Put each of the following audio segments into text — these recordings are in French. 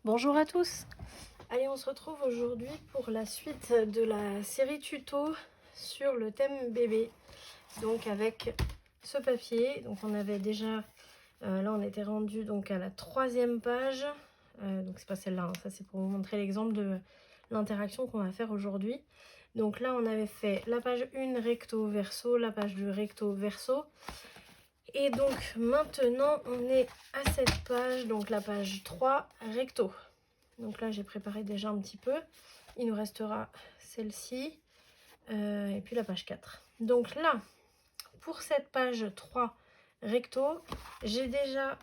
Bonjour à tous. Allez, on se retrouve aujourd'hui pour la suite de la série tuto sur le thème bébé. Donc avec ce papier, donc on avait déjà, là on était rendu donc à la 3e page. Donc c'est pas celle-là, hein, ça c'est pour vous montrer l'exemple de l'interaction qu'on va faire aujourd'hui. Donc là on avait fait la page 1 recto verso, la page 2 recto verso. Et donc maintenant on est à cette page, donc la page 3 recto. Donc là, j'ai préparé déjà un petit peu. Il nous restera celle-ci et puis la page 4. Donc là, pour cette page 3 recto, j'ai déjà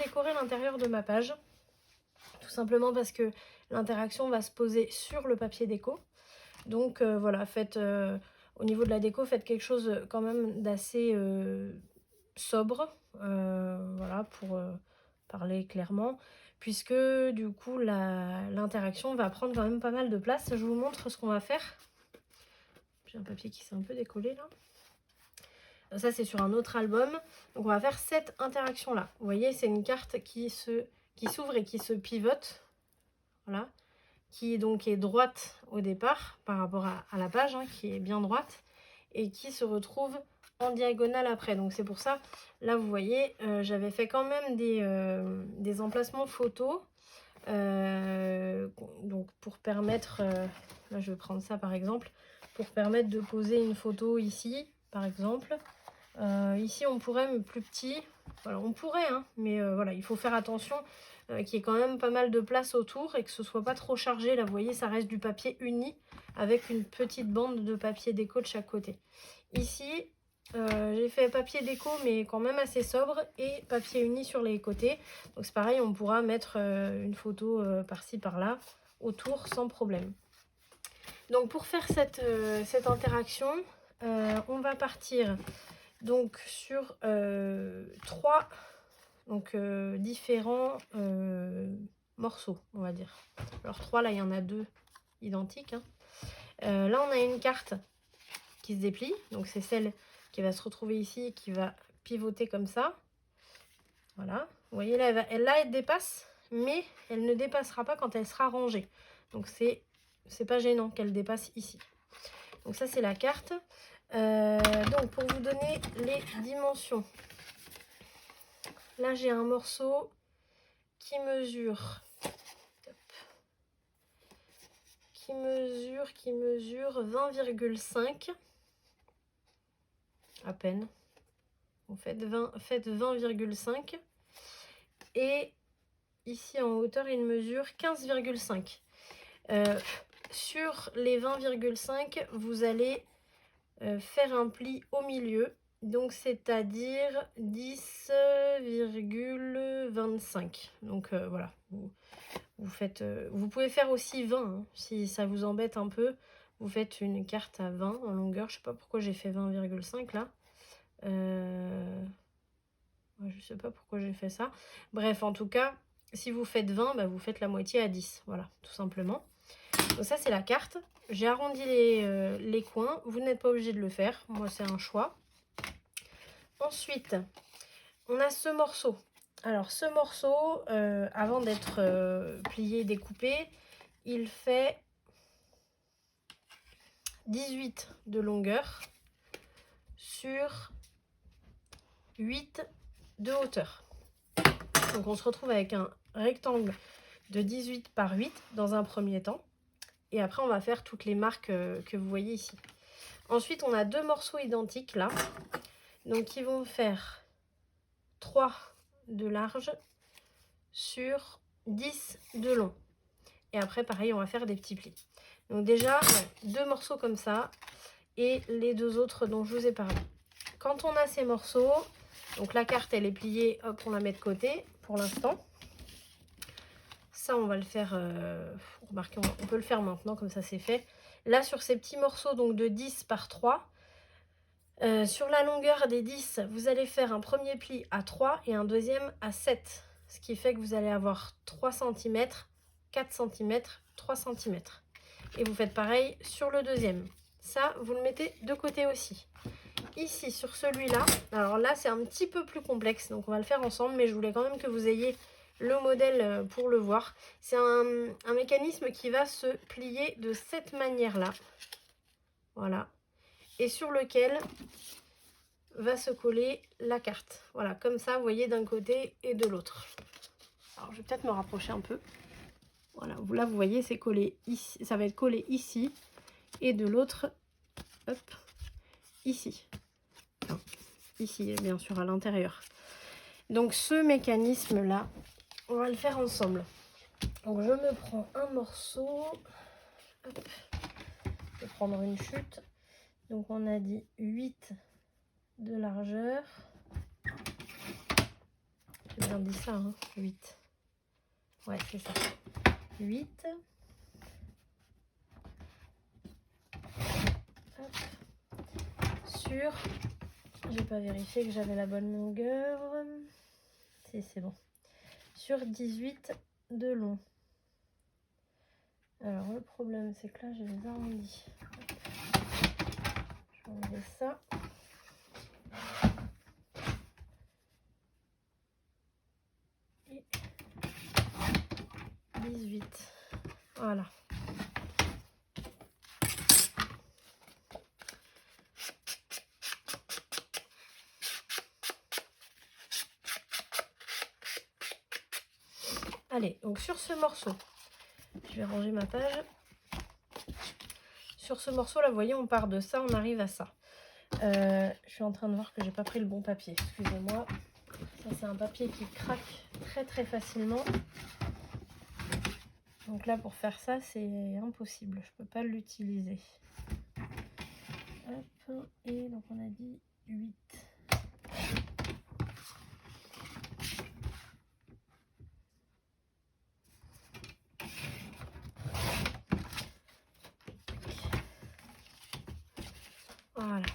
décoré l'intérieur de ma page. Tout simplement parce que l'interaction va se poser sur le papier déco. Donc voilà, faites au niveau de la déco, faites quelque chose quand même d'assez sobre. Voilà, pour parler clairement. Puisque du coup l'interaction va prendre quand même pas mal de place. Je vous montre ce qu'on va faire. J'ai un papier qui s'est un peu décollé là. Ça c'est sur un autre album. Donc on va faire cette interaction là. Vous voyez, c'est une carte qui s'ouvre et qui se pivote. Voilà. Qui donc est droite au départ par rapport à la page, hein, qui est bien droite. Et qui se retrouve en diagonale après. Donc c'est pour ça, là vous voyez, j'avais fait quand même des emplacements photos. Donc pour permettre, là je vais prendre ça par exemple, pour permettre de poser une photo ici par exemple. Ici on pourrait, mais plus petit, voilà, on pourrait, hein, mais voilà, il faut faire attention qu'il y ait quand même pas mal de place autour et que ce soit pas trop chargé. Là vous voyez, ça reste du papier uni avec une petite bande de papier déco de chaque côté. Ici j'ai fait papier déco mais quand même assez sobre et papier uni sur les côtés. Donc c'est pareil, on pourra mettre une photo par-ci par-là autour sans problème. Donc pour faire cette interaction, on va partir donc sur 3 différents morceaux, on va dire. Alors 3, là il y en a 2 identiques, hein. Là on a une carte qui se déplie, donc c'est celle qui va se retrouver ici et qui va pivoter comme ça. Voilà, vous voyez là, elle dépasse, mais elle ne dépassera pas quand elle sera rangée. Donc c'est pas gênant qu'elle dépasse ici. Donc ça c'est la carte. Donc pour vous donner les dimensions, là j'ai un morceau qui mesure 20,5 à peine. Vous faites 20,5 et ici en hauteur il mesure 15,5. Sur les 20,5 vous allez faire un pli au milieu, donc c'est-à-dire 10,25. Donc voilà, vous pouvez faire aussi 20 hein, si ça vous embête un peu. Vous faites une carte à 20 en longueur. Je sais pas pourquoi j'ai fait 20,5 là. Je sais pas pourquoi j'ai fait ça. Bref, en tout cas, si vous faites 20, bah, vous faites la moitié à 10. Voilà, tout simplement. Donc ça, c'est la carte. J'ai arrondi les coins. Vous n'êtes pas obligé de le faire. Moi, c'est un choix. Ensuite, on a ce morceau. Alors, ce morceau, avant d'être plié, découpé, il fait 18 de longueur sur 8 de hauteur. Donc, on se retrouve avec un rectangle de 18 par 8 dans un premier temps. Et après, on va faire toutes les marques que vous voyez ici. Ensuite, on a 2 morceaux identiques là. Donc, qui vont faire 3 de large sur 10 de long. Et après, pareil, on va faire des petits plis. Donc déjà, 2 morceaux comme ça. Et les 2 autres dont je vous ai parlé. Quand on a ces morceaux, donc la carte, elle est pliée, hop, on la met de côté pour l'instant. Ça, on va le faire, remarquez, on peut le faire maintenant, comme ça c'est fait. Là, sur ces petits morceaux donc de 10 par 3, sur la longueur des 10, vous allez faire un premier pli à 3 et un deuxième à 7. Ce qui fait que vous allez avoir 3 cm, 4 cm, 3 cm. Et vous faites pareil sur le deuxième. Ça, vous le mettez de côté aussi. Ici, sur celui-là, alors là, c'est un petit peu plus complexe, donc on va le faire ensemble, mais je voulais quand même que vous ayez le modèle pour le voir. C'est un mécanisme qui va se plier de cette manière-là. Voilà. Et sur lequel va se coller la carte. Voilà, comme ça, vous voyez, d'un côté et de l'autre. Alors, je vais peut-être me rapprocher un peu. Voilà, là, vous voyez, c'est collé ici. Ça va être collé ici. Et de l'autre, hop, ici. Enfin, ici, bien sûr, à l'intérieur. Donc, ce mécanisme-là, on va le faire ensemble. Donc, je me prends un morceau. Hop. Je vais prendre une chute. Donc, on a dit 8 de largeur. J'ai bien dit ça, hein, 8. Ouais, c'est ça. 8. Hop. Sur, j'ai pas vérifié que j'avais la bonne longueur. Si, c'est bon. Sur 18 de long. Alors, le problème, c'est que là, j'ai les arrondis. Je vais enlever ça. Et 18. Voilà. Allez, donc sur ce morceau, je vais ranger ma page. Sur ce morceau là, vous voyez, on part de ça, on arrive à ça. Je suis en train de voir que j'ai pas pris le bon papier, excusez-moi. Ça, c'est un papier qui craque très très facilement. Donc là, pour faire ça, c'est impossible, je peux pas l'utiliser. Hop, et donc on a dit 8. Voilà.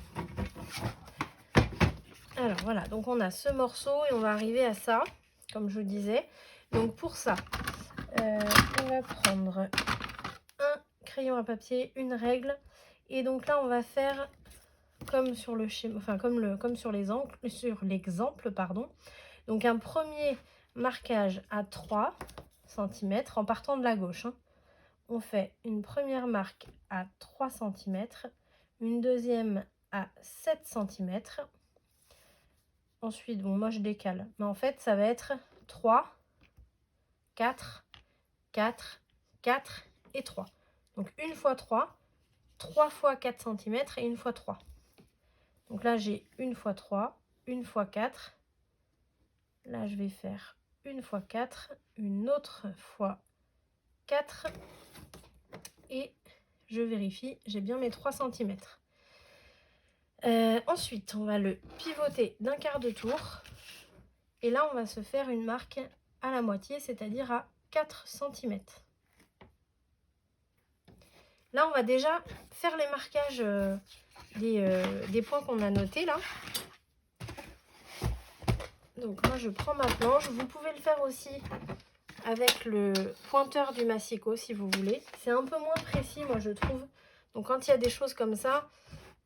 Alors voilà, donc on a ce morceau et on va arriver à ça, comme je vous disais. Donc pour ça, on va prendre un crayon à papier, une règle. Et donc là, on va faire comme sur le schéma, enfin comme sur l'exemple, pardon. Donc un premier marquage à 3 cm en partant de la gauche. Hein. On fait une première marque à 3 cm, une deuxième à 7 cm. Ensuite, bon, moi je décale, mais en fait ça va être 3, 4, 4, 4 et 3. Donc une fois 3, 3 fois 4 cm et une fois 3. Donc là j'ai une fois 3, une fois 4. Là je vais faire une fois 4, une autre fois 4 et je vérifie, j'ai bien mes 3 cm. Ensuite, on va le pivoter d'un quart de tour. Et là, on va se faire une marque à la moitié, c'est-à-dire à 4 cm. Là, on va déjà faire les marquages des points qu'on a notés là. Donc moi, je prends ma planche. Vous pouvez le faire aussi avec le pointeur du massicot si vous voulez. C'est un peu moins précis, moi, je trouve. Donc quand il y a des choses comme ça,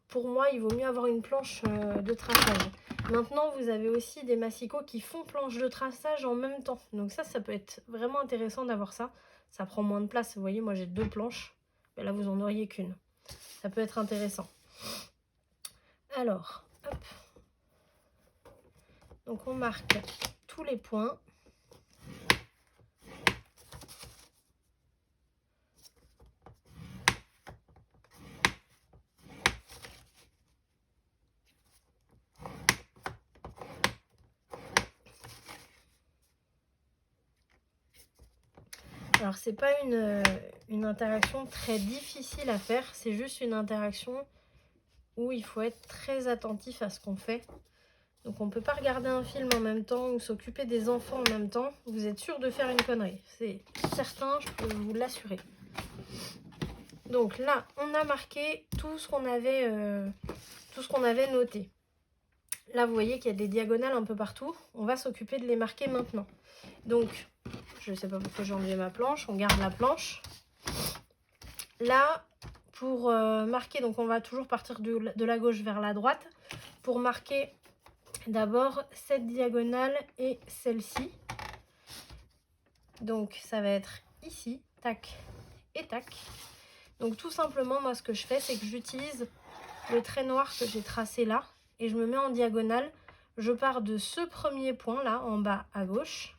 pour moi, il vaut mieux avoir une planche de traçage. Maintenant, vous avez aussi des massicots qui font planche de traçage en même temps. Donc ça peut être vraiment intéressant d'avoir ça. Ça prend moins de place. Vous voyez, moi j'ai 2 planches. Mais là, vous en auriez qu'une. Ça peut être intéressant. Alors, hop. Donc on marque tous les points. Alors, c'est pas une interaction très difficile à faire, c'est juste une interaction où il faut être très attentif à ce qu'on fait. Donc, on ne peut pas regarder un film en même temps ou s'occuper des enfants en même temps. Vous êtes sûr de faire une connerie, c'est certain, je peux vous l'assurer. Donc là, on a marqué tout ce qu'on avait noté. Là, vous voyez qu'il y a des diagonales un peu partout. On va s'occuper de les marquer maintenant. Donc, je ne sais pas pourquoi j'ai enlevé ma planche. On garde la planche. Là, pour marquer, donc on va toujours partir de la gauche vers la droite. Pour marquer d'abord cette diagonale et celle-ci. Donc ça va être ici, tac et tac. Donc tout simplement, moi ce que je fais, c'est que j'utilise le trait noir que j'ai tracé là et je me mets en diagonale. Je pars de ce premier point là, en bas à gauche,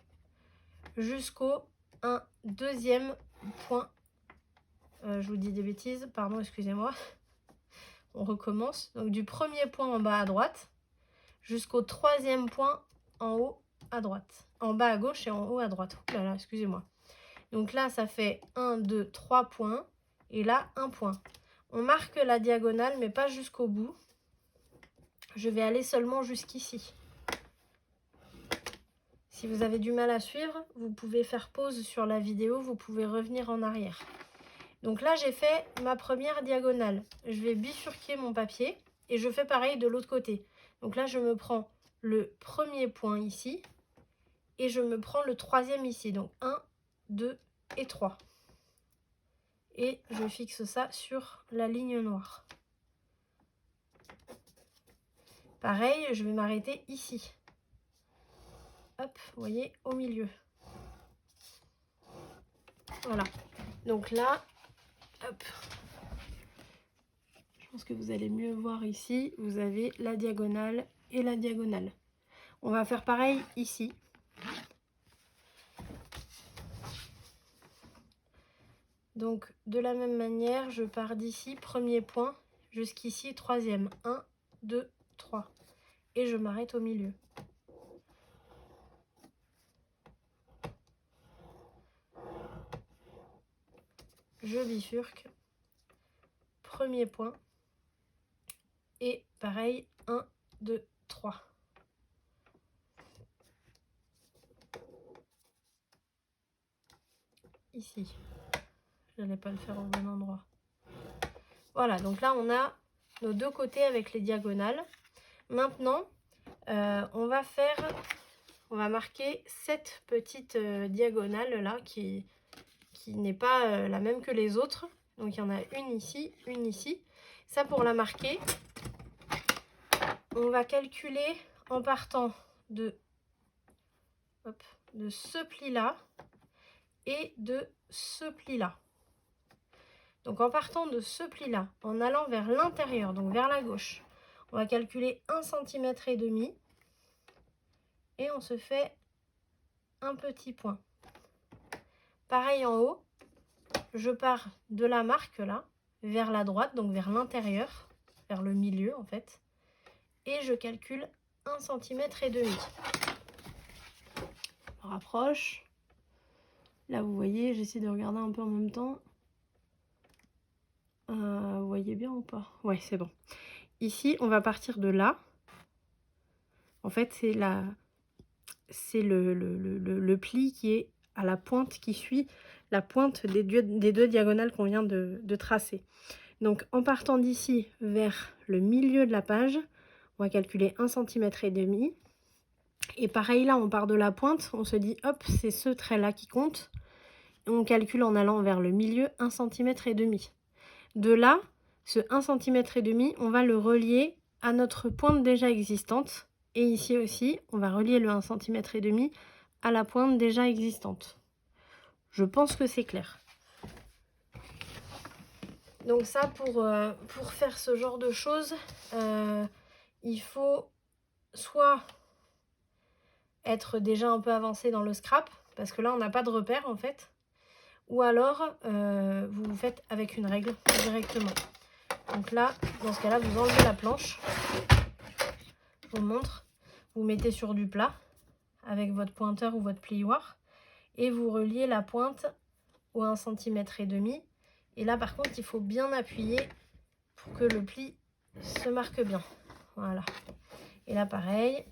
jusqu'au deuxième point. Je vous dis des bêtises, pardon, excusez-moi. On recommence. Donc du premier point en bas à droite jusqu'au troisième point en haut à droite. En bas à gauche et en haut à droite. Ouh là là, excusez-moi. Donc là, ça fait 1, 2, 3 points. Et là, 1 point. On marque la diagonale, mais pas jusqu'au bout. Je vais aller seulement jusqu'ici. Si vous avez du mal à suivre, vous pouvez faire pause sur la vidéo, vous pouvez revenir en arrière. Donc là, j'ai fait ma première diagonale. Je vais bifurquer mon papier et je fais pareil de l'autre côté. Donc là, je me prends le premier point ici et je me prends le troisième ici. Donc 1, 2 et 3. Et je fixe ça sur la ligne noire. Pareil, je vais m'arrêter ici. Hop, vous voyez, au milieu. Voilà. Donc là, hop. Je pense que vous allez mieux voir ici. Vous avez la diagonale et la diagonale. On va faire pareil ici. Donc, de la même manière, je pars d'ici, premier point, jusqu'ici, troisième. 1, 2, 3. Et je m'arrête au milieu. Je bifurque. Premier point. Et pareil, 1, 2, 3. Ici. Je n'allais pas le faire au bon endroit. Voilà, donc là, on a nos deux côtés avec les diagonales. Maintenant, on va marquer cette petite diagonale là qui n'est pas la même que les autres. Donc il y en a une ici, une ici. Ça, pour la marquer, on va calculer en partant de ce pli-là et de ce pli-là. Donc en partant de ce pli-là, en allant vers l'intérieur, donc vers la gauche, on va calculer 1,5 cm et on se fait un petit point. Pareil en haut, je pars de la marque là, vers la droite, donc vers l'intérieur, vers le milieu en fait, et je calcule 1,5 cm. On rapproche. Là vous voyez, j'essaie de regarder un peu en même temps. Vous voyez bien ou pas? Ouais, c'est bon. Ici, on va partir de là. En fait, c'est le pli qui est à la pointe, qui suit la pointe des deux diagonales qu'on vient de tracer. Donc, en partant d'ici vers le milieu de la page, on va calculer 1,5 cm. Et pareil, là, on part de la pointe, on se dit, hop, c'est ce trait-là qui compte. Et on calcule en allant vers le milieu 1,5 cm. De là, ce 1,5 cm, on va le relier à notre pointe déjà existante. Et ici aussi, on va relier le 1,5 cm à la pointe déjà existante. Je pense que c'est clair. Donc ça, pour faire ce genre de choses, il faut soit être déjà un peu avancé dans le scrap, parce que là, on n'a pas de repère en fait. Ou alors, vous faites avec une règle directement. Donc là, dans ce cas-là, vous enlevez la planche. Je vous montre. Vous mettez sur du plat avec votre pointeur ou votre plioir. Et vous reliez la pointe au 1,5 cm. Et là, par contre, il faut bien appuyer pour que le pli se marque bien. Voilà. Et là, pareil.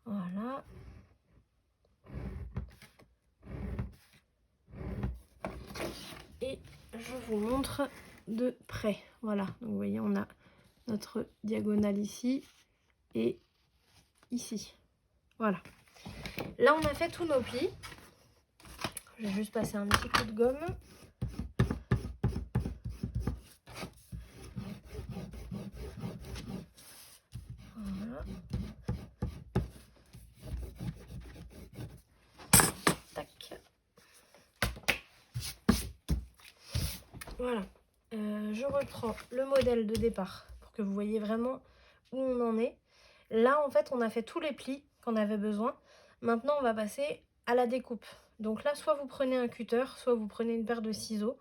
Voilà. Et je vous montre de près. Voilà. Donc, vous voyez, on a notre diagonale ici et ici. Voilà. Là, on a fait tous nos plis. Je vais juste passer un petit coup de gomme. Voilà. Voilà. Je reprends le modèle de départ pour que vous voyez vraiment où on en est. Là, en fait, on a fait tous les plis qu'on avait besoin. Maintenant, on va passer à la découpe. Donc là, soit vous prenez un cutter, soit vous prenez une paire de ciseaux.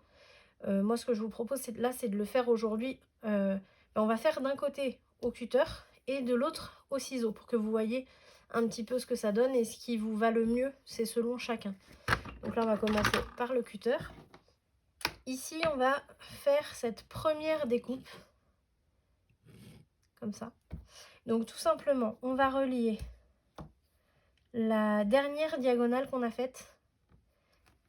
Moi, ce que je vous propose, c'est de le faire aujourd'hui. On va faire d'un côté au cutter et de l'autre au ciseau pour que vous voyez un petit peu ce que ça donne et ce qui vous va le mieux, c'est selon chacun. Donc là, on va commencer par le cutter. Ici, on va faire cette première découpe, comme ça. Donc tout simplement, on va relier la dernière diagonale qu'on a faite,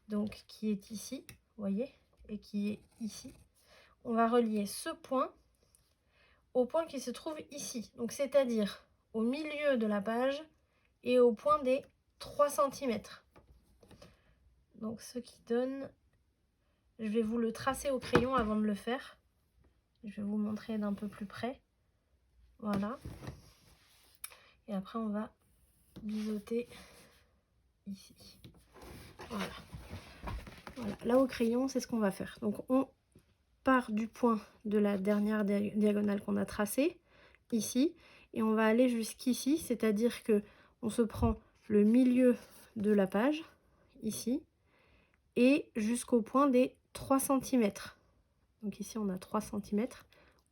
donc qui est ici, vous voyez, et qui est ici. On va relier ce point au point qui se trouve ici, donc c'est-à-dire au milieu de la page et au point des 3 cm. Donc ce qui donne, je vais vous le tracer au crayon avant de le faire. Je vais vous montrer d'un peu plus près. Voilà. Et après on va biseauter ici. Voilà. Voilà. Là au crayon, c'est ce qu'on va faire. Donc on part du point de la dernière diagonale qu'on a tracée, ici, et on va aller jusqu'ici, c'est-à-dire que on se prend le milieu de la page, ici, et jusqu'au point des 3 cm. Donc ici, on a 3 cm.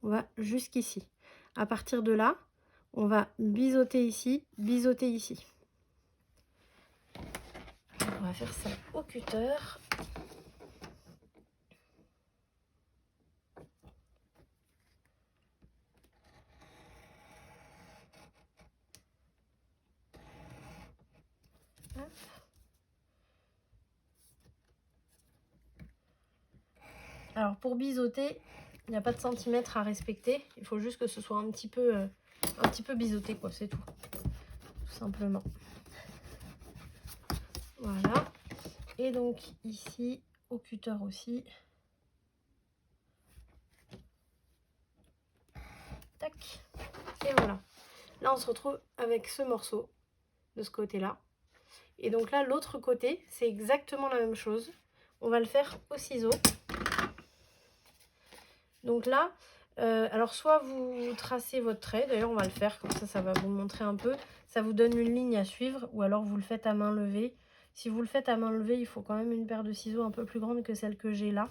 On va jusqu'ici. À partir de là, on va biseauter ici, biseauter ici. On va faire ça au cutter. Hop. Alors pour biseauter, il n'y a pas de centimètres à respecter. Il faut juste que ce soit un petit peu biseauté, quoi, c'est tout. Tout simplement. Voilà. Et donc ici, au cutter aussi. Tac. Et voilà. Là, on se retrouve avec ce morceau de ce côté-là. Et donc là, l'autre côté, c'est exactement la même chose. On va le faire au ciseau. Donc là, alors soit vous tracez votre trait, d'ailleurs on va le faire, comme ça va vous montrer un peu. Ça vous donne une ligne à suivre, ou alors vous le faites à main levée. Si vous le faites à main levée, il faut quand même une paire de ciseaux un peu plus grande que celle que j'ai là.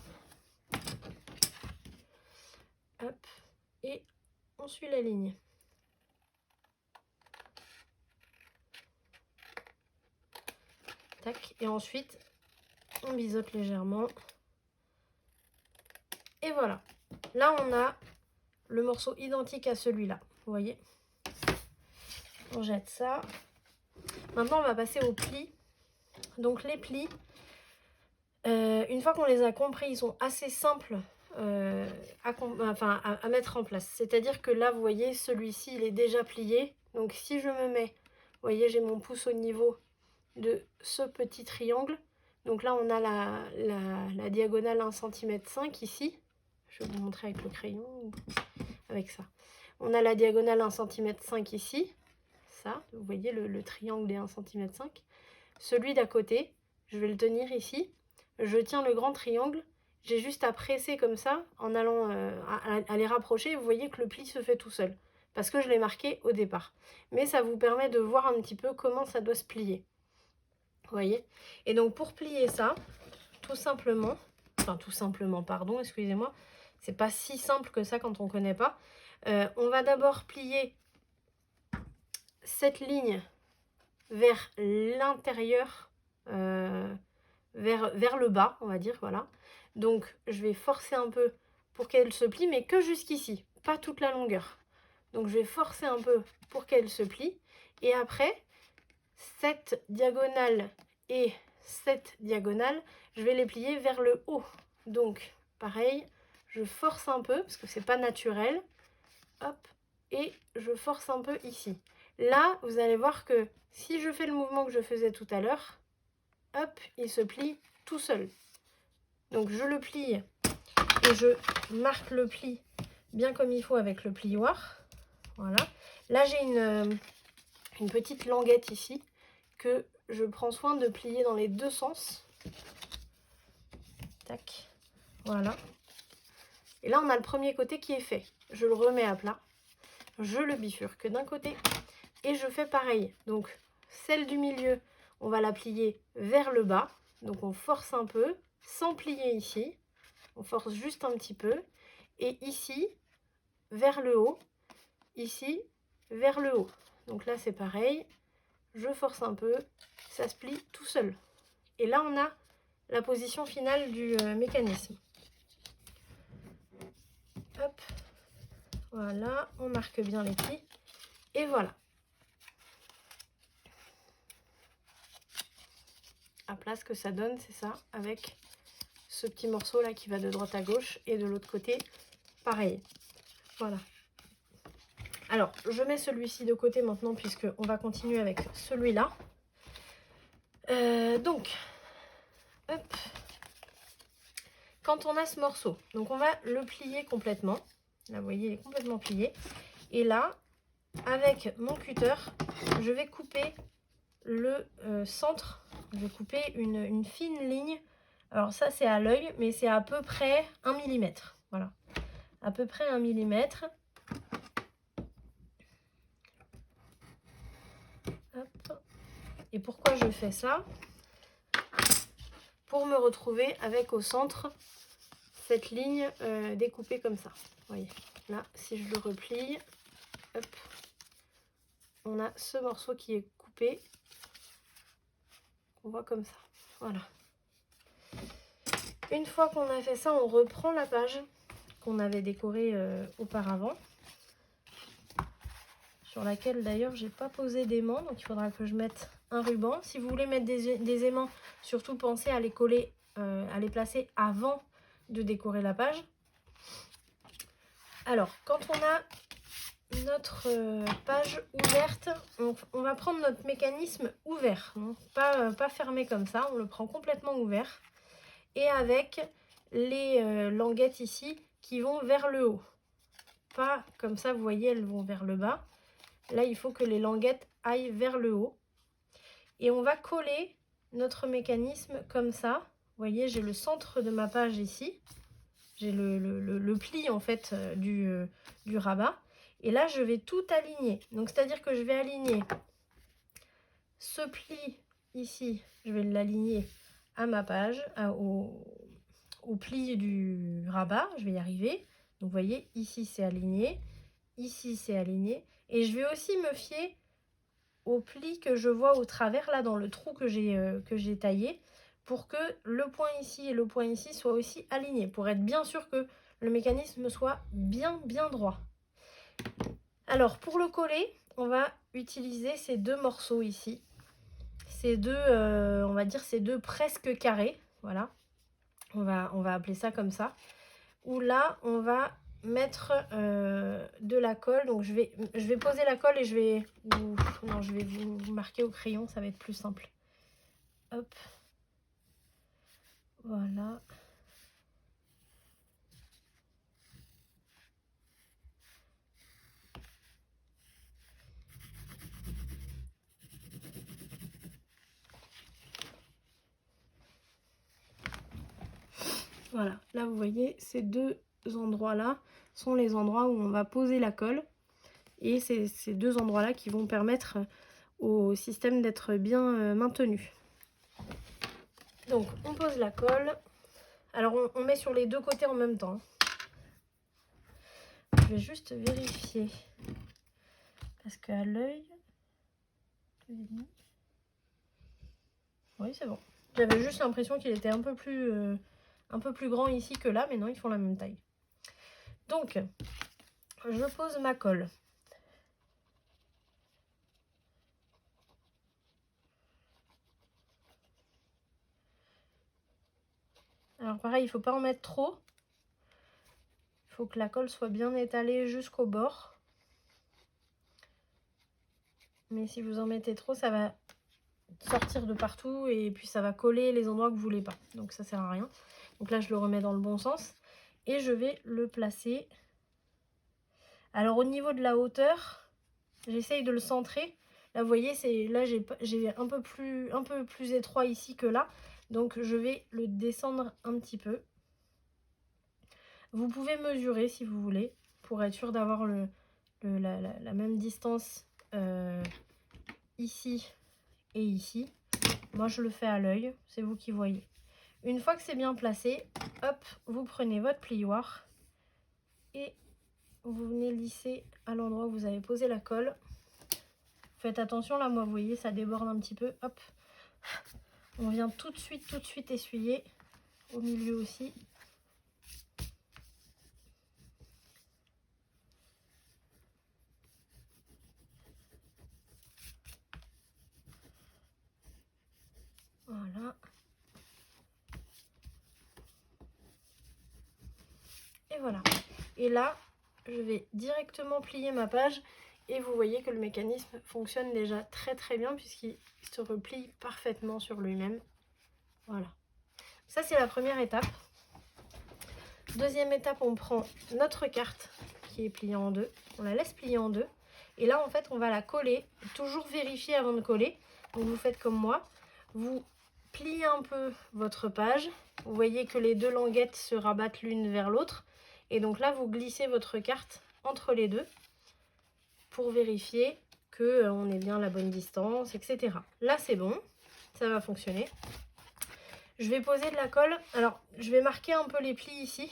Hop, et on suit la ligne. Tac, et ensuite on biseaute légèrement. Et voilà. Là on a le morceau identique à celui-là, vous voyez. On jette ça. Maintenant on va passer aux plis. Donc les plis, une fois qu'on les a compris, ils sont assez simples à mettre en place. C'est-à-dire que là, vous voyez, celui-ci, il est déjà plié. Donc si je me mets, vous voyez, j'ai mon pouce au niveau de ce petit triangle. Donc là, on a la diagonale 1,5 cm ici. Je vais vous montrer avec le crayon, avec ça. On a la diagonale 1,5 cm ici. Ça, vous voyez le triangle des 1,5 cm. Celui d'à côté, je vais le tenir ici. Je tiens le grand triangle. J'ai juste à presser comme ça en allant à les rapprocher. Vous voyez que le pli se fait tout seul. Parce que je l'ai marqué au départ. Mais ça vous permet de voir un petit peu comment ça doit se plier. Vous voyez? Et donc pour plier ça, tout simplement, pardon, excusez-moi. C'est pas si simple que ça quand on ne connaît pas. On va d'abord plier cette ligne vers l'intérieur, vers le bas, on va dire, voilà. Donc, je vais forcer un peu pour qu'elle se plie, mais que jusqu'ici, pas toute la longueur. Donc, je vais forcer un peu pour qu'elle se plie. Et après, cette diagonale et cette diagonale, je vais les plier vers le haut. Donc, pareil, je force un peu, parce que c'est pas naturel. Hop, et je force un peu ici. Là, vous allez voir que si je fais le mouvement que je faisais tout à l'heure, hop, il se plie tout seul. Donc je le plie et je marque le pli bien comme il faut avec le plioir. Voilà. Là, j'ai une petite languette ici que je prends soin de plier dans les deux sens. Tac, voilà. Et là, on a le premier côté qui est fait. Je le remets à plat. Je le bifurque d'un côté. Et je fais pareil. Donc, celle du milieu, on va la plier vers le bas. Donc, on force un peu, sans plier ici. On force juste un petit peu. Et ici, vers le haut. Ici, vers le haut. Donc là, c'est pareil. Je force un peu. Ça se plie tout seul. Et là, on a la position finale du mécanisme. Hop. Voilà. On marque bien les plis. Et voilà. À plat, ce que ça donne, c'est ça, avec ce petit morceau là qui va de droite à gauche et de l'autre côté, pareil. Voilà. Alors, je mets celui-ci de côté maintenant puisque on va continuer avec celui-là. Donc, hop. Quand on a ce morceau, donc on va le plier complètement. Là, vous voyez, il est complètement plié. Et là, avec mon cutter, je vais couper le centre. Je vais couper une fine ligne. Alors ça, c'est à l'œil, mais c'est à peu près 1 mm. Voilà, à peu près 1 mm. Hop. Et pourquoi je fais ça? Pour me retrouver avec au centre cette ligne découpée comme ça. Vous voyez, là, si je le replie, hop, on a ce morceau qui est coupé. On voit comme ça. Voilà. Une fois qu'on a fait ça, on reprend la page qu'on avait décorée auparavant, sur laquelle d'ailleurs j'ai pas posé d'aimant, donc il faudra que je mette un ruban. Si vous voulez mettre des aimants, surtout pensez à les coller, à les placer avant de décorer la page. Alors, quand on a notre page ouverte, on va prendre notre mécanisme ouvert, hein, pas fermé comme ça, on le prend complètement ouvert. Et avec les languettes ici qui vont vers le haut. Pas comme ça, vous voyez, elles vont vers le bas. Là, il faut que les languettes aillent vers le haut. Et on va coller notre mécanisme comme ça. Vous voyez, j'ai le centre de ma page ici. J'ai le pli, en fait, du rabat. Et là, je vais tout aligner. Donc, c'est-à-dire que je vais aligner ce pli ici. Je vais l'aligner à ma page, au pli du rabat, je vais y arriver. Donc vous voyez, ici c'est aligné, ici c'est aligné. Et je vais aussi me fier au pli que je vois au travers, là dans le trou que j'ai taillé, pour que le point ici et le point ici soient aussi alignés, pour être bien sûr que le mécanisme soit bien droit. Alors pour le coller, on va utiliser ces deux morceaux ici. Ces deux, on va dire ces deux presque carrés, voilà. On va appeler ça comme ça. Où là, on va mettre de la colle. Donc, je vais poser la colle et je vais vous marquer au crayon. Ça va être plus simple. Hop. Voilà. Voilà. Là, vous voyez, ces deux endroits-là sont les endroits où on va poser la colle. Et c'est ces deux endroits-là qui vont permettre au système d'être bien maintenu. Donc, on pose la colle. Alors, on met sur les deux côtés en même temps. Je vais juste vérifier. Parce qu'à l'œil... Oui, c'est bon. J'avais juste l'impression qu'il était un peu plus grand ici que là, mais non, ils font la même taille. Donc, je pose ma colle. Alors pareil, il ne faut pas en mettre trop. Il faut que la colle soit bien étalée jusqu'au bord. Mais si vous en mettez trop, ça va sortir de partout et puis ça va coller les endroits que vous voulez pas. Donc ça sert à rien. Donc là, je le remets dans le bon sens et je vais le placer. Alors au niveau de la hauteur, j'essaye de le centrer. Là, vous voyez, là j'ai un peu plus étroit ici que là. Donc je vais le descendre un petit peu. Vous pouvez mesurer si vous voulez, pour être sûr d'avoir la même distance ici et ici. Moi je le fais à l'œil, c'est vous qui voyez. Une fois que c'est bien placé, hop, vous prenez votre plioir et vous venez lisser à l'endroit où vous avez posé la colle. Faites attention là, moi vous voyez ça déborde un petit peu, hop. On vient tout de suite essuyer, au milieu aussi. Voilà. Et voilà. Et là, je vais directement plier ma page et vous voyez que le mécanisme fonctionne déjà très bien puisqu'il se replie parfaitement sur lui-même. Voilà. Ça, c'est la première étape. Deuxième étape, on prend notre carte qui est pliée en deux. On la laisse plier en deux. Et là, en fait, on va la coller. Toujours vérifier avant de coller. Donc, vous faites comme moi. Vous pliez un peu votre page. Vous voyez que les deux languettes se rabattent l'une vers l'autre. Et donc là, vous glissez votre carte entre les deux pour vérifier qu'on est bien à la bonne distance, etc. Là, c'est bon. Ça va fonctionner. Je vais poser de la colle. Alors, je vais marquer un peu les plis ici,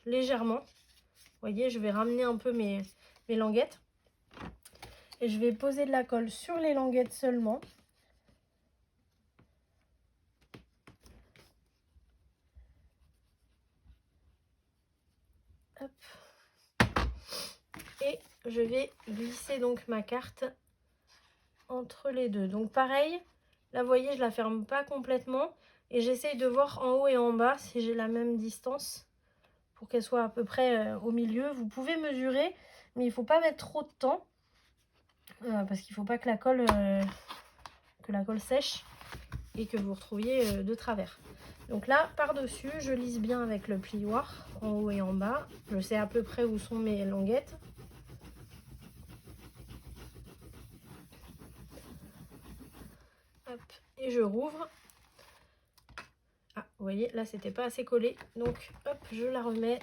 légèrement. Vous voyez, je vais ramener un peu mes languettes. Et je vais poser de la colle sur les languettes seulement. Hop. Et je vais glisser donc ma carte entre les deux. Donc pareil, là vous voyez, je la ferme pas complètement. Et j'essaye de voir en haut et en bas si j'ai la même distance pour qu'elle soit à peu près au milieu. Vous pouvez mesurer, mais il ne faut pas mettre trop de temps parce qu'il ne faut pas que la colle sèche et que vous retrouviez de travers. Donc là, par-dessus, je lisse bien avec le plioir en haut et en bas. Je sais à peu près où sont mes languettes. Hop, et je rouvre. Ah, vous voyez, là, c'était pas assez collé. Donc, hop, je la remets.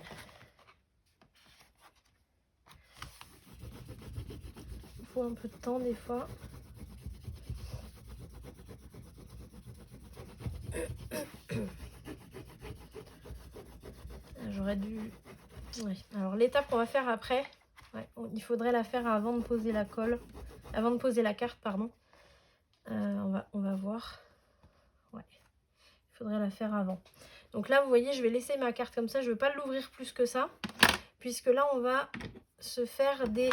Il faut un peu de temps des fois. J'aurais dû... Ouais. Alors, l'étape qu'on va faire après, ouais, il faudrait la faire avant de poser la colle. Avant de poser la carte, pardon. On va voir. Ouais. Il faudrait la faire avant. Donc là, vous voyez, je vais laisser ma carte comme ça. Je ne vais pas l'ouvrir plus que ça. Puisque là, on va se faire des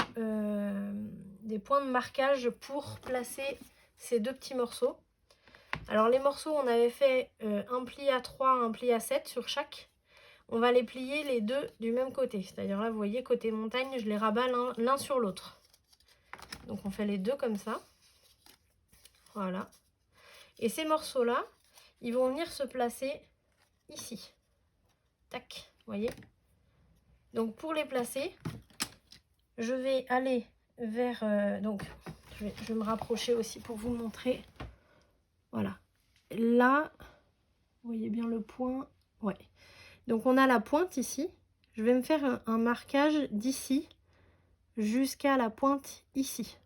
points de marquage pour placer ces deux petits morceaux. Alors, les morceaux, on avait fait un pli à 3, un pli à 7 sur chaque. On va les plier les deux du même côté. C'est-à-dire là, vous voyez, côté montagne, je les rabats l'un sur l'autre. Donc, on fait les deux comme ça. Voilà. Et ces morceaux-là, ils vont venir se placer ici. Tac, vous voyez. Donc, pour les placer, je vais aller vers... donc, je vais me rapprocher aussi pour vous montrer. Voilà. Là, vous voyez bien le point. Ouais. Donc, on a la pointe ici. Je vais me faire un marquage d'ici jusqu'à la pointe ici.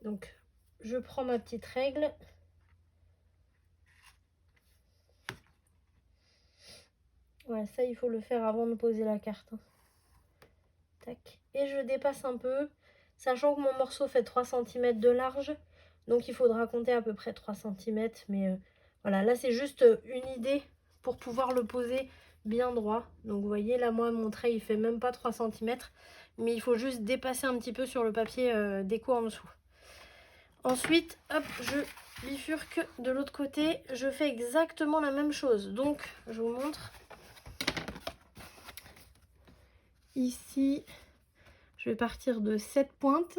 Donc, je prends ma petite règle. Ouais, ça, il faut le faire avant de poser la carte. Tac. Et je dépasse un peu, sachant que mon morceau fait 3 cm de large. Donc, il faudra compter à peu près 3 cm. Mais voilà, là, c'est juste une idée pour pouvoir le poser bien droit. Donc, vous voyez, là, moi, mon trait, il fait même pas 3 cm. Mais il faut juste dépasser un petit peu sur le papier déco en dessous. Ensuite, hop, je bifurque de l'autre côté. Je fais exactement la même chose. Donc, je vous montre. Ici, je vais partir de cette pointe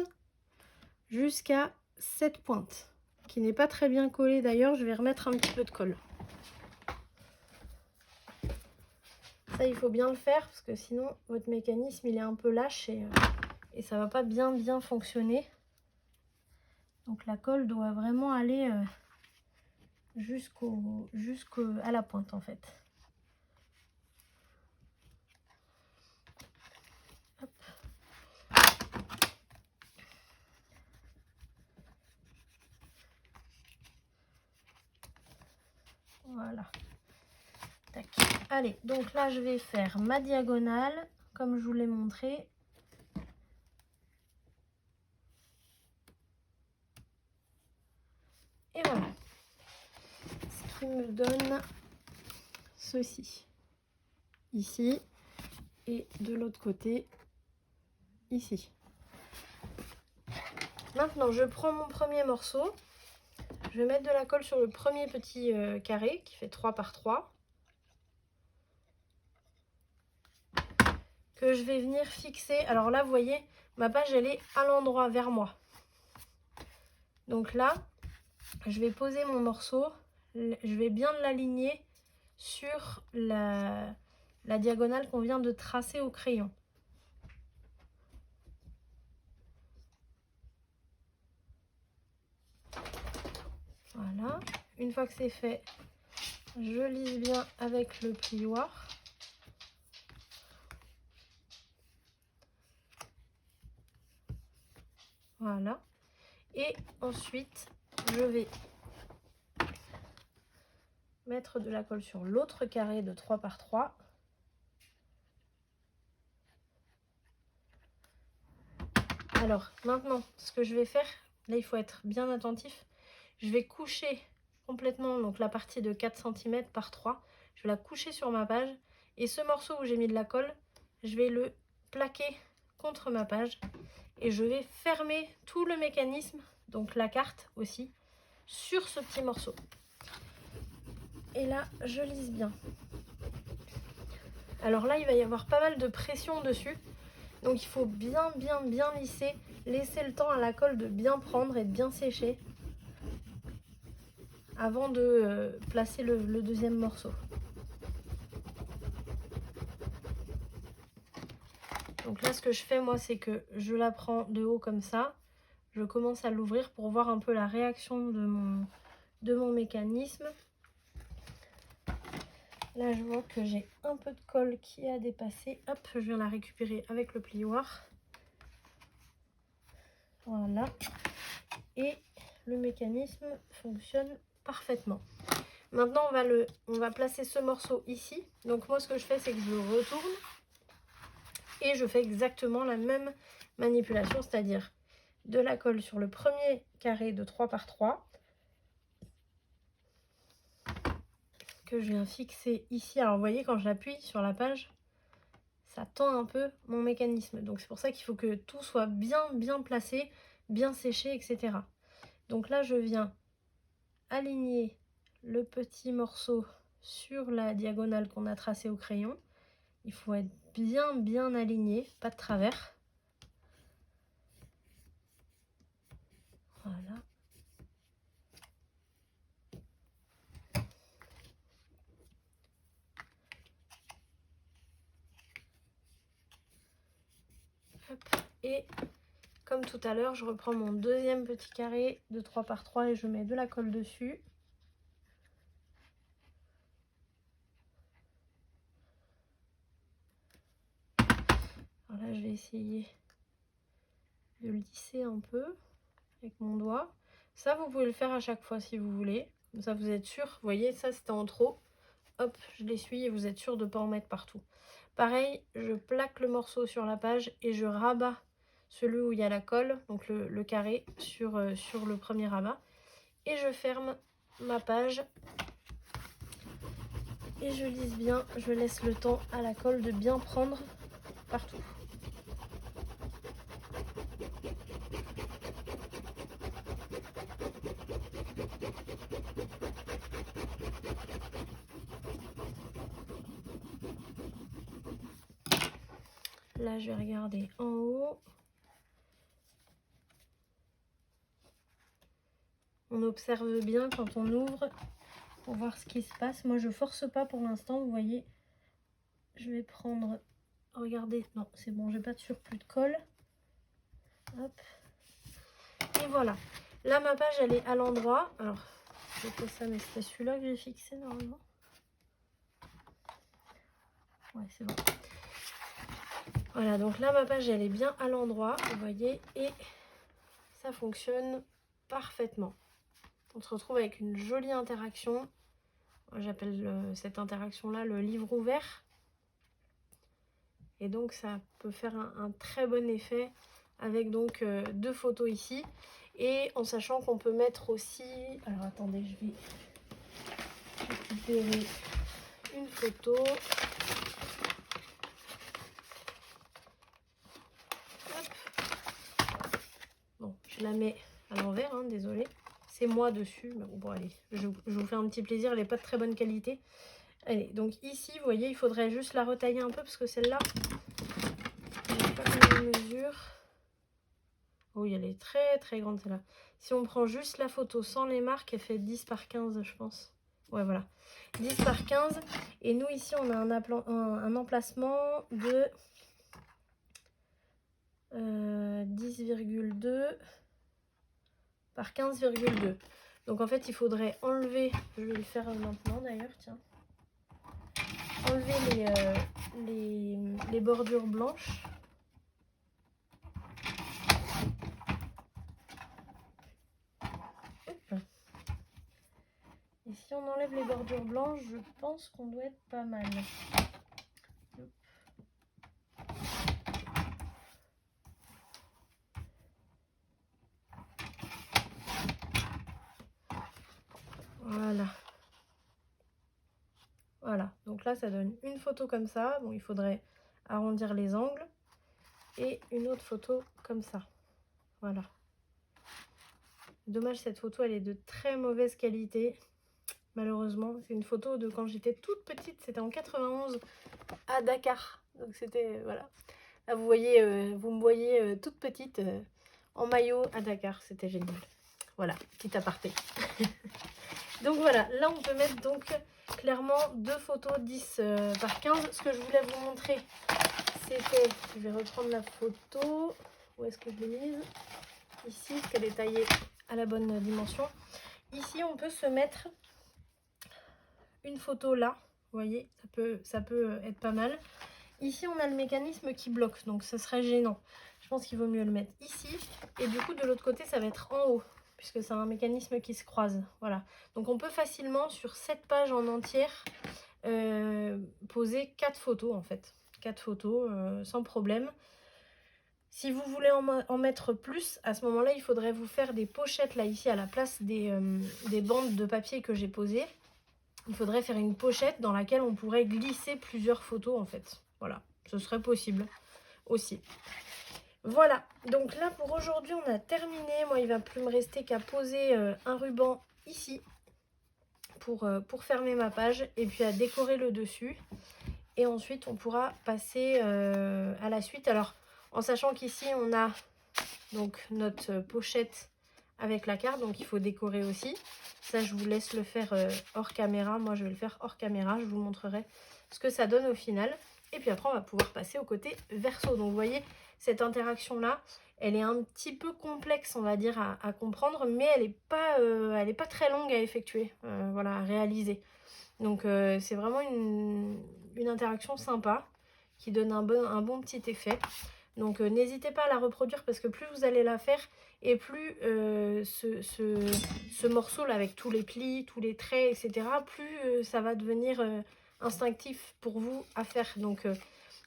jusqu'à cette pointe, qui n'est pas très bien collée d'ailleurs. Je vais remettre un petit peu de colle. Ça, il faut bien le faire parce que sinon, votre mécanisme, il est un peu lâche et ça va pas bien fonctionner. Donc, la colle doit vraiment aller jusqu'à la pointe, en fait. Voilà. Tac. Allez, donc là, je vais faire ma diagonale, comme je vous l'ai montré. Et voilà. Ce qui me donne ceci. Ici. Et de l'autre côté, ici. Maintenant, je prends mon premier morceau. Je vais mettre de la colle sur le premier petit carré qui fait 3 par 3. Que je vais venir fixer. Alors là, vous voyez, ma page, elle est à l'endroit vers moi. Donc là, je vais poser mon morceau. Je vais bien l'aligner sur la diagonale qu'on vient de tracer au crayon. Voilà. Une fois que c'est fait, je lisse bien avec le plioir. Voilà. Et ensuite, je vais mettre de la colle sur l'autre carré de 3 par 3. Alors, maintenant, ce que je vais faire, là, il faut être bien attentif. Je vais coucher complètement donc la partie de 4 cm par 3. Je vais la coucher sur ma page. Et ce morceau où j'ai mis de la colle, je vais le plaquer contre ma page. Et je vais fermer tout le mécanisme, donc la carte aussi, sur ce petit morceau. Et là, je lisse bien. Alors là, il va y avoir pas mal de pression dessus. Donc il faut bien lisser. Laisser le temps à la colle de bien prendre et de bien sécher avant de placer le deuxième morceau. Donc là, ce que je fais, moi, c'est que je la prends de haut comme ça. Je commence à l'ouvrir pour voir un peu la réaction de mon mécanisme. Là, je vois que j'ai un peu de colle qui a dépassé. Hop, je viens la récupérer avec le plioir. Voilà. Et le mécanisme fonctionne parfaitement. Maintenant, on va placer ce morceau ici. Donc moi, ce que je fais, c'est que je le retourne. Et je fais exactement la même manipulation, c'est-à-dire de la colle sur le premier carré de 3 par 3. Que je viens fixer ici. Alors vous voyez, quand j'appuie sur la page, ça tend un peu mon mécanisme. Donc c'est pour ça qu'il faut que tout soit bien placé, bien séché, etc. Donc là, je viens aligner le petit morceau sur la diagonale qu'on a tracée au crayon. Il faut être bien aligné, pas de travers. Voilà. Hop. Et comme tout à l'heure, je reprends mon deuxième petit carré de 3 par 3 et je mets de la colle dessus. Alors là, je vais essayer de lisser un peu avec mon doigt. Ça, vous pouvez le faire à chaque fois si vous voulez. Comme ça, vous êtes sûr. Vous voyez, ça, c'était en trop. Hop, je l'essuie et vous êtes sûr de ne pas en mettre partout. Pareil, je plaque le morceau sur la page et je rabats celui où il y a la colle, donc le carré, sur le premier rabat. Et je ferme ma page. Et je lisse bien, je laisse le temps à la colle de bien prendre partout. Là, je vais regarder en haut. On observe bien quand on ouvre pour voir ce qui se passe. Moi, je force pas pour l'instant, vous voyez. Je vais prendre... Regardez, non, c'est bon, j'ai pas de surplus de colle. Hop. Et voilà. Là, ma page, elle est à l'endroit. Alors, j'ai fait ça, mais c'était celui-là que j'ai fixé normalement. Ouais, c'est bon. Voilà, donc là, ma page, elle est bien à l'endroit, vous voyez. Et ça fonctionne parfaitement. On se retrouve avec une jolie interaction J'appelle cette interaction-là le livre ouvert. Et donc ça peut faire un très bon effet avec donc 2 photos ici. Et en sachant qu'on peut mettre aussi... Alors attendez, je vais récupérer une photo. Hop. Bon, je la mets à l'envers, hein, désolé. C'est moi dessus. Mais bon, allez, je vous fais un petit plaisir. Elle n'est pas de très bonne qualité. Allez, donc ici, vous voyez, il faudrait juste la retailler un peu parce que celle-là, elle n'est pas la même mesure. Oui, elle est très très grande celle-là. Si on prend juste la photo sans les marques, elle fait 10 par 15, je pense. Ouais, voilà. 10 par 15. Et nous, ici, on a un emplacement de 10,2 par 15,2. Donc, en fait, il faudrait enlever... Je vais le faire maintenant, d'ailleurs, tiens. Enlever les bordures blanches. Et si on enlève les bordures blanches, je pense qu'on doit être pas mal. Voilà. Voilà. Donc là, ça donne une photo comme ça. Bon, il faudrait arrondir les angles. Et une autre photo comme ça. Voilà. Dommage, cette photo, elle est de très mauvaise qualité. Malheureusement, c'est une photo de quand j'étais toute petite. C'était en 91 à Dakar. Donc c'était, voilà. Là, vous voyez, vous me voyez toute petite en maillot à Dakar. C'était génial. Voilà, petit aparté. Donc voilà, là on peut mettre donc clairement 2 photos 10 par 15. Ce que je voulais vous montrer, c'était, je vais reprendre la photo. Où est-ce que je l'ai mise? Ici, parce qu'elle est taillée à la bonne dimension. Ici, on peut se mettre une photo là. Vous voyez, ça peut être pas mal. Ici, on a le mécanisme qui bloque, donc ça serait gênant. Je pense qu'il vaut mieux le mettre ici. Et du coup, de l'autre côté, ça va être en haut, puisque c'est un mécanisme qui se croise. Voilà. Donc, on peut facilement, sur cette page en entière, poser 4 photos, en fait. 4 photos, sans problème. Si vous voulez en mettre plus, à ce moment-là, il faudrait vous faire des pochettes, là, ici, à la place des bandes de papier que j'ai posées. Il faudrait faire une pochette dans laquelle on pourrait glisser plusieurs photos, en fait. Voilà, ce serait possible aussi. Voilà, donc là, pour aujourd'hui, on a terminé. Moi, il ne va plus me rester qu'à poser un ruban ici pour fermer ma page et puis à décorer le dessus. Et ensuite, on pourra passer à la suite. Alors, en sachant qu'ici, on a donc notre pochette avec la carte, donc il faut décorer aussi. Ça, je vous laisse le faire hors caméra. Moi, je vais le faire hors caméra. Je vous montrerai ce que ça donne au final. Et puis après, on va pouvoir passer au côté verso. Donc, vous voyez, cette interaction-là, elle est un petit peu complexe, on va dire, à comprendre, mais elle n'est pas très longue à effectuer, voilà, à réaliser. Donc, c'est vraiment une interaction sympa qui donne un bon petit effet. Donc n'hésitez pas à la reproduire parce que plus vous allez la faire et plus ce morceau là avec tous les plis, tous les traits, etc. plus ça va devenir instinctif pour vous à faire. Donc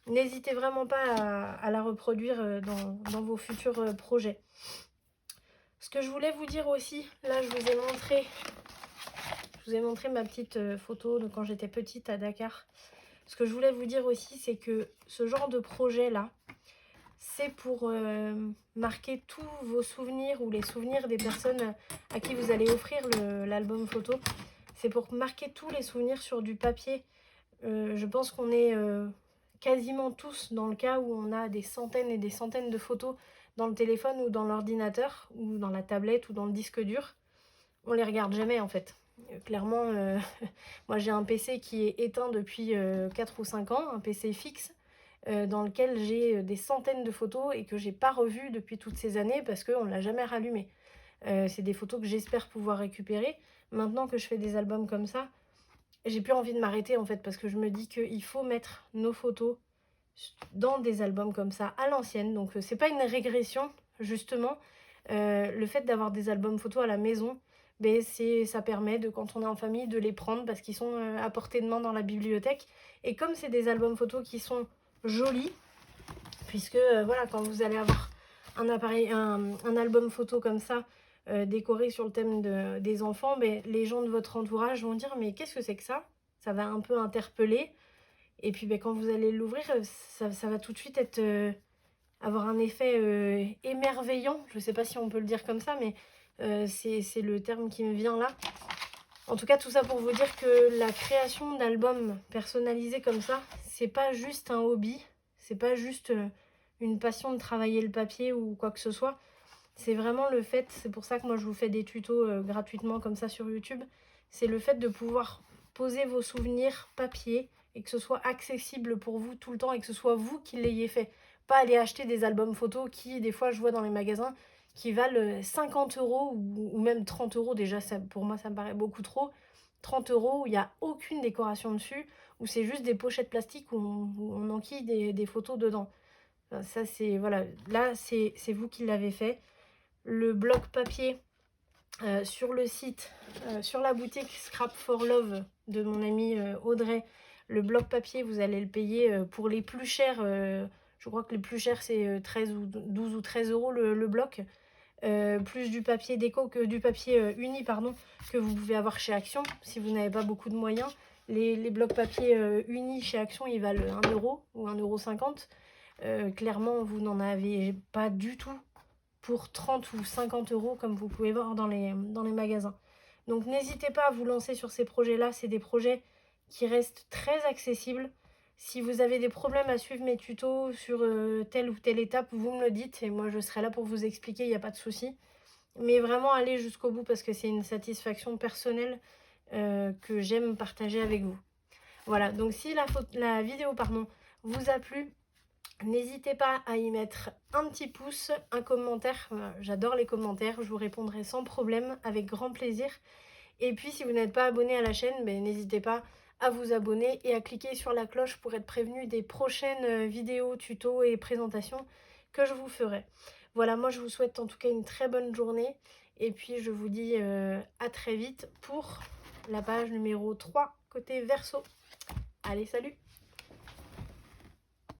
n'hésitez vraiment pas à la reproduire dans vos futurs projets. Ce que je voulais vous dire aussi, là je vous ai montré ma petite photo de quand j'étais petite à Dakar. Ce que je voulais vous dire aussi, c'est que ce genre de projet là, c'est pour marquer tous vos souvenirs ou les souvenirs des personnes à qui vous allez offrir l'album photo. C'est pour marquer tous les souvenirs sur du papier. Je pense qu'on est quasiment tous dans le cas où on a des centaines et des centaines de photos dans le téléphone ou dans l'ordinateur ou dans la tablette ou dans le disque dur. On les regarde jamais en fait. Clairement, moi j'ai un PC qui est éteint depuis 4 ou 5 ans, un PC fixe. Dans lequel j'ai des centaines de photos et que j'ai pas revues depuis toutes ces années parce qu'on ne l'a jamais rallumé. C'est des photos que j'espère pouvoir récupérer. Maintenant que je fais des albums comme ça, j'ai plus envie de m'arrêter en fait parce que je me dis qu'il faut mettre nos photos dans des albums comme ça à l'ancienne. Donc c'est pas une régression justement. Le fait d'avoir des albums photos à la maison ben ça permet de, quand on est en famille, de les prendre parce qu'ils sont à portée de main dans la bibliothèque. Et comme c'est des albums photos qui sont jolis, puisque voilà, quand vous allez avoir un album photo comme ça, décoré sur le thème des enfants, ben, les gens de votre entourage vont dire mais qu'est-ce que c'est que ça? Ça va un peu interpeller. Et puis ben, quand vous allez l'ouvrir, ça va tout de suite être, avoir un effet émerveillant. Je ne sais pas si on peut le dire comme ça, mais c'est le terme qui me vient là. En tout cas, tout ça pour vous dire que la création d'albums personnalisés comme ça, c'est pas juste un hobby, c'est pas juste une passion de travailler le papier ou quoi que ce soit. C'est vraiment le fait, c'est pour ça que moi je vous fais des tutos gratuitement comme ça sur YouTube, c'est le fait de pouvoir poser vos souvenirs papier et que ce soit accessible pour vous tout le temps et que ce soit vous qui l'ayez fait. Pas aller acheter des albums photos qui, des fois, je vois dans les magasins, qui valent 50 € ou même 30 €. Déjà, ça, pour moi, ça me paraît beaucoup trop. 30 € où il n'y a aucune décoration dessus, où c'est juste des pochettes plastiques où on enquille des photos dedans. Enfin, ça, c'est, voilà, là, c'est vous qui l'avez fait. Le bloc papier sur le site, sur la boutique Scrap for Love de mon amie Audrey, le bloc papier, vous allez le payer pour les plus chers. Je crois que les plus chers, c'est 13 ou 12 ou 13 € le bloc. Plus du papier déco que du papier uni, pardon, que vous pouvez avoir chez Action si vous n'avez pas beaucoup de moyens. Les blocs papier unis chez Action, ils valent 1 € ou 1,50 €. Clairement, vous n'en avez pas du tout pour 30 ou 50 € comme vous pouvez voir dans les magasins. Donc n'hésitez pas à vous lancer sur ces projets-là. C'est des projets qui restent très accessibles. Si vous avez des problèmes à suivre mes tutos sur telle ou telle étape, vous me le dites et moi je serai là pour vous expliquer, il n'y a pas de souci. Mais vraiment allez jusqu'au bout parce que c'est une satisfaction personnelle que j'aime partager avec vous. Voilà, donc si la vidéo vous a plu, n'hésitez pas à y mettre un petit pouce, un commentaire. J'adore les commentaires, je vous répondrai sans problème, avec grand plaisir. Et puis si vous n'êtes pas abonné à la chaîne, n'hésitez pas à vous abonner et à cliquer sur la cloche pour être prévenu des prochaines vidéos, tutos et présentations que je vous ferai. Voilà, moi je vous souhaite en tout cas une très bonne journée. Et puis je vous dis à très vite pour la page numéro 3 côté verso. Allez, salut!